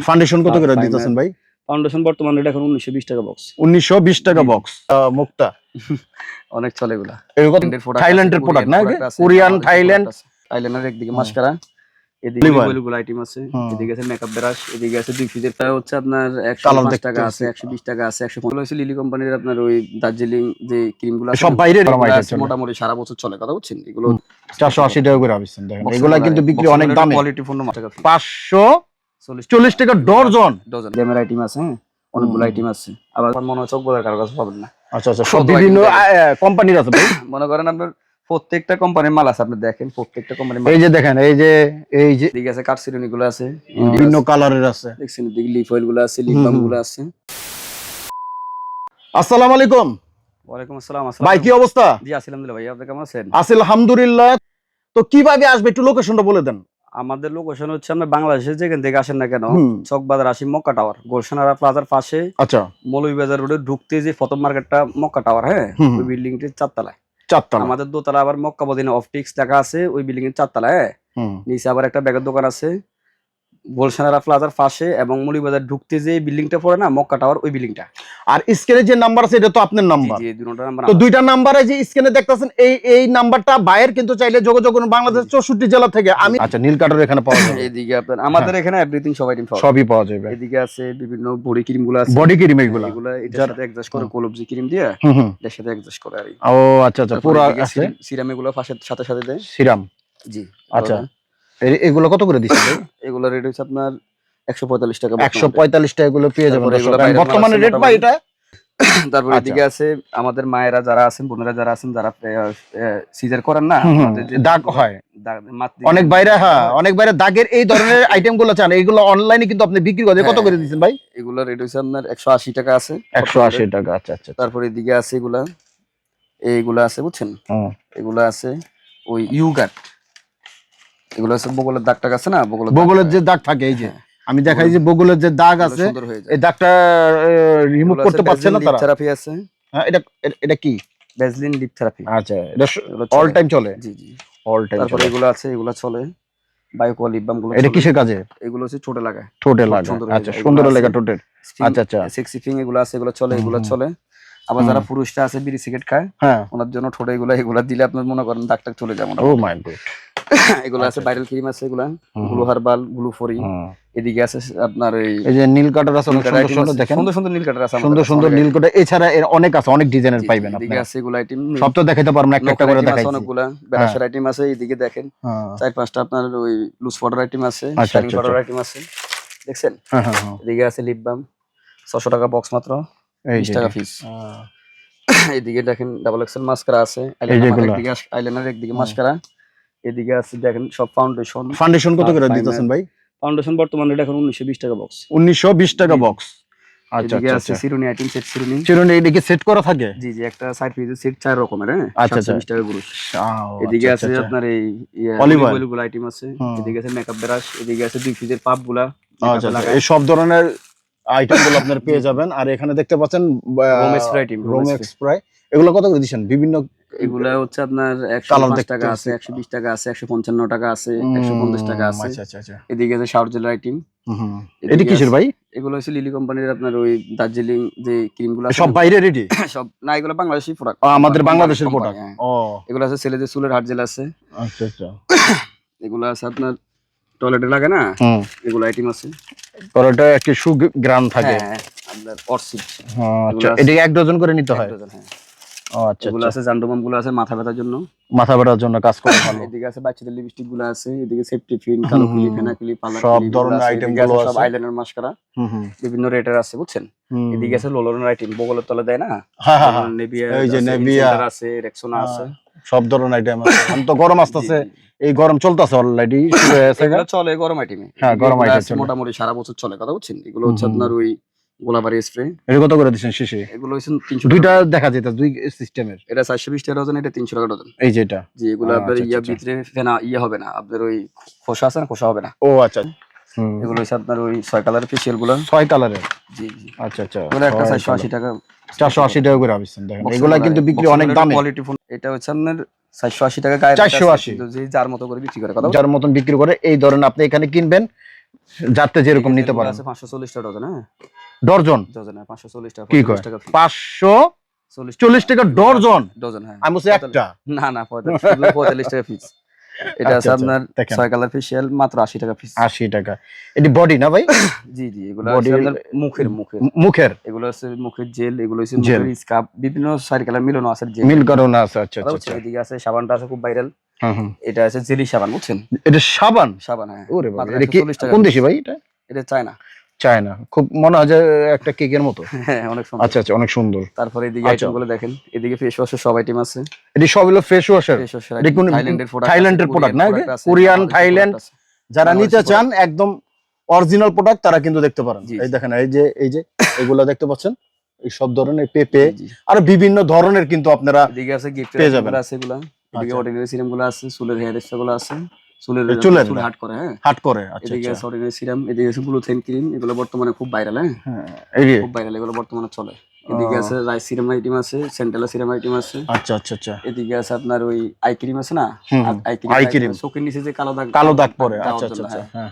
Foundation কত করে দিতেছেন ভাই? ফাউন্ডেশন বর্তমানে এটা এখন 1920 টাকা বক্স। 1920 টাকা বক্স। মুক্তা অনেক চলে এগুলা। থাইল্যান্ডের প্রোডাক্ট না? Korean, Thailand. থাইল্যান্ডের একদিকে মাস্কারা, এদিকে অয়েলগুলো আইটেম আছে, এদিকে আছে মেকআপ ব্রাশ, এদিকে আছে 2 পিসের প্রায় হচ্ছে আপনার 105 টাকা আছে, 120 টাকা আছে, 115 আছে লিলি কোম্পানির আপনার ওই দার্জিলিং যে ক্রিমগুলো আছে সব বাইরের মোটামুটি সারা বছর চলে, কথা বুঝছেন? এগুলো 480 টাকা করে আবিছেন দেখেন। এগুলা কিন্তু বিক্রি অনেক দামে, কোয়ালিটি পণ্য 540 টাকা ডজন। ডজন আইটেম আছে, অনেকগুলো আইটেম আছে। আবার মনে হয় চকবাজার কারো কাছে পাবেন না। আচ্ছা আচ্ছা, সব বিভিন্ন কোম্পানির আছে ভাই। মনে করেন আপনার প্রত্যেকটা কোম্পানির মাল আছে, আপনি দেখেন প্রত্যেকটা কোম্পানির এই যে দেখেন, এই যে এদিকে আছে কাটসিরনি গুলো আছে, বিভিন্ন কালারের আছে, দেখছেন? এদিকে লিফ অয়েল গুলো আছে, লিপ বাম গুলো আছে। আসসালামু আলাইকুম। ওয়ালাইকুম আসসালাম। ভাই কি অবস্থা? জি আলহামদুলিল্লাহ। ভাই আপনি কেমন আছেন? আছি আলহামদুলিল্লাহ। তো কিভাবে আসবে একটু লোকেশনটা বলে দেন। আমাদের লোকেশন হচ্ছে আমরা বাংলাদেশে যেখান থেকে আসেন না কেন, চকবাজার আসি মক্কা টাওয়ার, গুলশানারা প্লাজার পাশে। আচ্ছা, মৌলভীবাজার রোডে ঢুকতে যে প্রথম মার্কেটটা মক্কা টাওয়ার, হ্যাঁ, ওই বিল্ডিংটি 4 তলায়। আমাদের দোতলা আবার মক্কা মদিনা অপটিক্স লেখা আছে, ওই বিল্ডিং এর 4 তলায়। হ্যাঁ, নিচে আবার একটা ব্যাগের দোকান আছে গুলশানারা প্লাজার পাশে, এবং মৌলভীবাজার ঢুকতে যে বিল্ডিংটা পড়ে না মক্কা টাওয়ার, ওই বিল্ডিংটা। আর স্ক্রিনে যে নাম্বার আছে এটা তো আপনার নাম্বার? জি, দুটো নাম্বার। তো দুইটা নাম্বারে যে স্ক্রিনে দেখতেছেন এই নাম্বারটা বাইরের, কিন্তু চাইলে যোগাযোগ করুন বাংলাদেশ 64 জেলা থেকে। আমি আচ্ছা, নীল কাটার এখানে পাওয়া যাবে। এদিকে আপনার আমাদের এখানে এভরিথিং সব আইটেম সবই পাওয়া যাবে। এদিকে আছে বিভিন্ন বডি ক্রিম গুলো আছে, বডি ক্রিম এগুলো এটার সাথে অ্যাডজাস্ট করে কলবজি ক্রিম দিয়ে এর সাথে অ্যাডজাস্ট করে। আর ও আচ্ছা আচ্ছা, পুরো আছে সিরাম এগুলো সাথে সাথে দেয় সিরাম। জি আচ্ছা, এগুলো কত করে দিচ্ছেন ভাই? এগুলো রেট হচ্ছে আপনার 145 টাকা। 145 টাকা এগুলো পেয়ে যাবেন বর্তমানে রেট ভাই এটা। তারপর এদিকে আছে আমাদের মায়েরা যারা আছেন, বোনেরা যারা আছেন, যারা সিজার করেন না, দাগ হয় অনেক বাইরে। হ্যাঁ, অনেক বাইরে দাগের এই ধরনের আইটেম গুলো চান, এইগুলো অনলাইনে কিন্তু আপনি বিক্রি করেন। কত করে দিচ্ছেন ভাই? এগুলো রেট হচ্ছে আপনার 180 টাকা আছে। 180 টাকা। আচ্ছা আচ্ছা। তারপর এদিকে আছে এইগুলা আছে, বুঝছেন? এগুলা আছে ওই ইউগাট, এগুলো আছে বগলের দাগ টাগ আছে না, বগলের যে দাগ থাকে, এই যে আমি দেখাই যে বগলের যে দাগ আছে, এই দাগটা রিমুভ করতে পারছে না তারা। থেরাপি আছে। হ্যাঁ, এটা কি? Vaseline lip therapy. আচ্ছা, এটা অল টাইম চলে? জি জি, অল টাইম। তারপর এগুলো আছে, এগুলো চলে বায়োকো লিপ বাম গুলো। এটা কিসের কাজে? এগুলো হচ্ছে ঠোঁটে লাগায়। আচ্ছা, সুন্দর লাগা ঠোঁটের। আচ্ছা আচ্ছা, সেক্সি ফিং এগুলো আছে, এগুলো চলে, এগুলো চলে। আবার যারা পুরুষরা আছে বিড়ি সিগারেট খায়, ওনার জন্য ঠোঁটে এগুলা দিলে আপনার মনে করেন দাগ টাগ চলে যাবে। ও মাই গড। এগুলো আছে ভাইরাল ক্রিম আছে, এগুলা গ্লু হার্বাল, গ্লু ফরি। এদিকে আছে আপনার এই যে নীল কাটার আছে, সুন্দর দেখেন, সুন্দর সুন্দর নীল কাটার আছে, সুন্দর নীল কাটা। এছাড়া এর অনেক আছে, অনেক ডিজাইনের পাইবেন আপনি। এদিকে আছে এগুলা আইটেম, সব তো দেখাইতে পারবো না, একটা করে দেখাইছি। অনেকগুলা ব্যাটাসের আইটেম আছে, এদিকে দেখেন 4-5টা আপনার ওই লুজ পাউডার আইটেম আছে, শাইনিং পাউডার আইটেম আছে, দেখছেন? এদিকে আছে লিপ বাম 600 টাকা বক্স মাত্র, 20 টাকা পিস। এদিকে দেখেন ডাবল এক্সেল মাস্কারা আছে, আইলাইনার একদিকে মাস্কারা, এদিকে আছে দেখেন সব ফাউন্ডেশন কত করে দিতেছেন ভাই? ফাউন্ডেশন বর্তমানে এটা এখন 1920 টাকা বক্স। 1920 টাকা বক্স। আচ্ছা আচ্ছা আচ্ছা, সিরুনি আইটেম সেট, সিরুনি এদিকে সেট করা থাকে। জি জি, একটা সাইড পিসের সেট 4 রকমের। হ্যাঁ, আচ্ছা আচ্ছা, 20 টাকা গুরুশ। এদিকে আছে আপনার এই অলিভ অয়েল গুলো আইটেম আছে, এদিকে আছে মেকআপ ব্রাশ, এদিকে আছে 2 পিসের পাপ গুলা। আচ্ছা, এই সব ধরনের আইটেম গুলো আপনার পেয়ে যাবেন। আর এখানে দেখতে পাচ্ছেন রোমেক্স স্প্রে, এগুলো কত করে দিচ্ছেন? বিভিন্ন এগুলা হচ্ছে আপনার 105 টাকা আছে, 120 টাকা আছে, 155 টাকা আছে, 150 টাকা আছে। আচ্ছা আচ্ছা আচ্ছা, এদিকে আছে শাওয়ার জেল আইটেম। এটা কিসের ভাই? এগুলো হচ্ছে লিলি কোম্পানির আপনার ওই দার্জিলিং যে ক্রিম গুলো সব বাইরে রেডি সব না, এগুলো বাংলাদেশি প্রোডাক্ট, আমাদের বাংলাদেশের প্রোডাক্ট। ও, এগুলো আছে ছেলেদের চুলের হার্ড জেল আছে। আচ্ছা আচ্ছা, এগুলো আছে আপনার টয়লেটে লাগে না, এগুলো আইটেম আছে। টয়লেটে একটি সুগ্রাম থাকে আপনার অর্সিড। আচ্ছা, এটা 1 ডজন করে নিতে হয়? হ্যাঁ। ও আচ্ছা, এগুলো আছে জান্ডোমাম গুলো আছে মাথা ব্যথার জন্য কাজ করে ভালো। এদিকে আছে বাচ্চাদের লিপস্টিক গুলো আছে, এদিকে সেফটি ফিন, কালো ক্লি, ফেনা ক্লি, পার্লার সব ধরনের আইটেম গুলো আছে, সব আইলাইনার মাস্কারা বিভিন্ন রেটের আছে, বুঝছেন? এদিকে আছে লোলনের আইটেম, বগলের তলে দেয় না, নেভিয়া, এই যে নেভিয়া আছে, রেক্সোনা আছে, সব ধরনের আইটেম আছে। এখন তো গরম আসতেছে, এই গরম চলতেছে অলরেডি, শুরু হয়ে গেছে। এগুলো চলে গরম আইটেম। হ্যাঁ, গরম আইটেম মোটামুটি সারা বছর চলে, কথা বুঝছেন? এগুলো হচ্ছে আপনার ওই গোলাবাড়ি স্প্রে। এটা কত করে দিচ্ছেন শিশি? এগুলো হচ্ছে 300। দুইটা দেখা যেত, দুই সিস্টেমের। এটা 420 টাকা ডজন, এটা 300 টাকা ডজন। এই যেটা, জি, এগুলো আপনার ভিতরে ফেনা হবে না, আপনার ওই খোসা আছে না, খোসা হবে না। ও আচ্ছা, এগুলো হচ্ছে আপনার ওই 6 কালারের ফেশিয়াল গুলো, 6 কালারের। জি জি, আচ্ছা আচ্ছা, এগুলো একটা 480 টাকা, 480 টাকা করে আবিছেন দেখেন। এগুলা কিন্তু বিক্রি অনেক দামে, কোয়ালিটি ফুল। এটা হচ্ছে আপনার 480 টাকা গায়ে, 480 যে যার মতো করে বিক্রি করে, কথা যার মতন বিক্রি করে। এই ধরনের আপনি এখানে কিনবেন, যাতে যেরকম নিতে পারেন। আছে 540 টাকা ডজন। হ্যাঁ ডর্জন ডজন, 540 টাকা, কি কয় 40 টাকা ফিস। 540 টাকা ডর্জন ডজন। হ্যাঁ আমি বলছি একটা না না 45 টাকা ফিস। এটা আছে আপনার 6 কালার ফেশিয়াল মাত্র 80 টাকা পিস। 80 টাকা। এটি বডি না ভাই? জি জি, এগুলো আছে আপনার মুখের এগুলো আছে মুখের জেল, এগুলো আছে মুখের স্কাব, বিভিন্ন 4 কালার মিলানো আছে জেল, মিল করানো আছে। আচ্ছা আচ্ছা। এদিকে আছে সাবানটা আছে খুব ভাইরাল। এটা আছে জেলি সাবান, বুঝছেন? এটা সাবান? হ্যাঁ। ওরে বাবা, এটা কি কোন দেশি ভাই? এটা চায়না। চায়না, খুব মনে হয় যে একটা কেকের মতো। হ্যাঁ অনেক সুন্দর। আচ্ছা আচ্ছা, অনেক সুন্দর। তারপরে এদিকে আইটেমগুলো দেখেন, এদিকে ফেস ওয়াশের সব আইটেম আছে। এটি সব হলো ফেস ওয়াশের। এটা কোন থাইল্যান্ডের প্রোডাক্ট না? কোরিয়ান, থাইল্যান্ড যারা নিতে চান একদম অরিজিনাল প্রোডাক্ট তারা কিন্তু দেখতে পারেন। এই দেখেন, এই যে এগুলো দেখতে পাচ্ছেন, এই সব ধরনের পেপে আর বিভিন্ন ধরনের কিন্তু আপনারা এদিকে আছে গিফট পেয়ে যাবেন। আছে এগুলো, এদিকে অর্ডিনারি সিরামগুলো আছে, চুলের হেয়ার স্প্রেগুলো আছে, চুল হাট করে। হ্যাঁ হাট করে। আচ্ছা, এদিকে আছে অর্ডিনারি সিরাম, এদিকে আছে গ্লুথেন ক্রিম, এগুলো বর্তমানে খুব ভাইরাল। হ্যাঁ খুব ভাইরাল, এগুলো বর্তমানে চলে। এদিকে আছে রাইস সিরাম আইটেম আছে, সেন্টালা সিরাম আইটেম আছে। আচ্ছা আচ্ছা আচ্ছা। এদিকে আছে আপনার ওই আই ক্রিম আছে না, আই ক্রিম চোখের নিচে যে কালো দাগ পড়ে। আচ্ছা আচ্ছা। হ্যাঁ